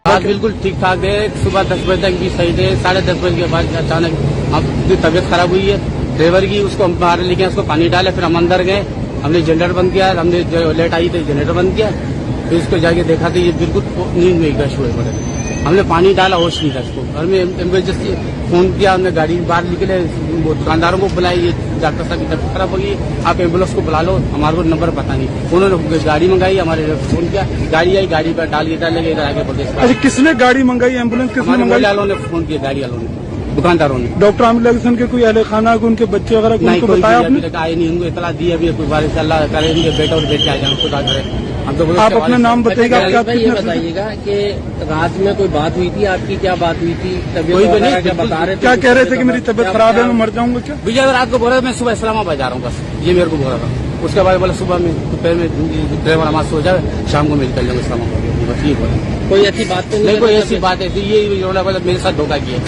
आज बिल्कुल ठीक ठाक है। सुबह 10 बजे तक भी सही थे। 10:30 बजे के बाद अचानक अपनी तबीयत खराब हुई है ड्राइवर की। उसको हम बाहर लेके उसको पानी डाले, फिर हम अंदर गए, हमने जनरेटर बंद किया। हमने जो लेट आई थी जनरेटर बंद किया, फिर उसको जाके देखा तो ये बिल्कुल नींद में गश हुए पड़े। हमने पानी डाला, होश नहीं था इसको। और मैं इमरजेंसी फोन किया, हमने गाड़ी बाहर निकले, वो दुकानदारों को बुलाई, ये डॉक्टर साहब की तबीयत खराब हो गई, आप एम्बुलेंस को बुला लो, हमारे को नंबर पता नहीं। उन्होंने गाड़ी मंगाई, हमारे फोन किया, गाड़ी आई, गाड़ी पर डाल लगे इधर आगे प्रदेश। अच्छा, किसने गाड़ी मंगाई, एम्बुलेंस किसने मंगाई? वालों ने फोन किया, गाड़ी वालों ने, दुकानदारों ने। डॉक्टर आमिर लहसन के कोई अहले खाना, उनके बच्चे वगैरह को नहीं, उनको बताया आपने? आए नहीं, उनको इतला दी अभी कोई बारिश अल्लाह करे, उनके बेटा और बेटे आ जाए, खुदा करे। हम तो आप अपना नाम बताइएगा। ये बताइएगा कि रात में कोई बात हुई थी आपकी, क्या बात हुई थी? कोई भी नहीं, क्या बता रहे थे? क्या कह रहे थे कि मेरी तबीयत खराब है, मैं मर जाऊंगा क्या? विजय रात को बोल रहा था मैं सुबह इस्लामाबाद जा रहा हूँ, बस ये मेरे को बोल रहा था। उसके बाद बोला सुबह में दोपहर में ड्राइवर हमारे सो जाए, शाम को मैं निकल जाऊंगा इस्लामाबाद, बस ये बोला। कोई ऐसी बात तो नहीं, कोई ऐसी बात है तो ये बोला मेरे साथ धोखा किया।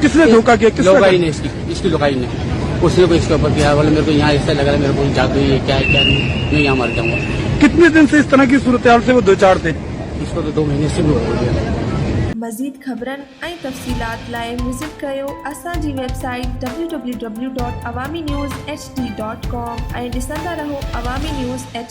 किसने धोखा किया? लोकाई ने, इसकी लोकाई ने, उसने को इसके ऊपर किया। बोले मेरे को यहाँ ऐसा लग रहा है, मेरे को जादू है, क्या है क्या नहीं, मैं यहाँ मर जाऊंगा। कितने दिन से इस तरह की सूरत हाल से वो दो चार थे? इसको तो 2 महीने से भी हो गया। मज़ीद ख़बरनि ऐं तफ़सीलात लाइ विज़िट कयो असांजी वेबसाइट www.awaminews.hd.com ऐं ॾिसंदा रहो अवामी न्यूज़ HD।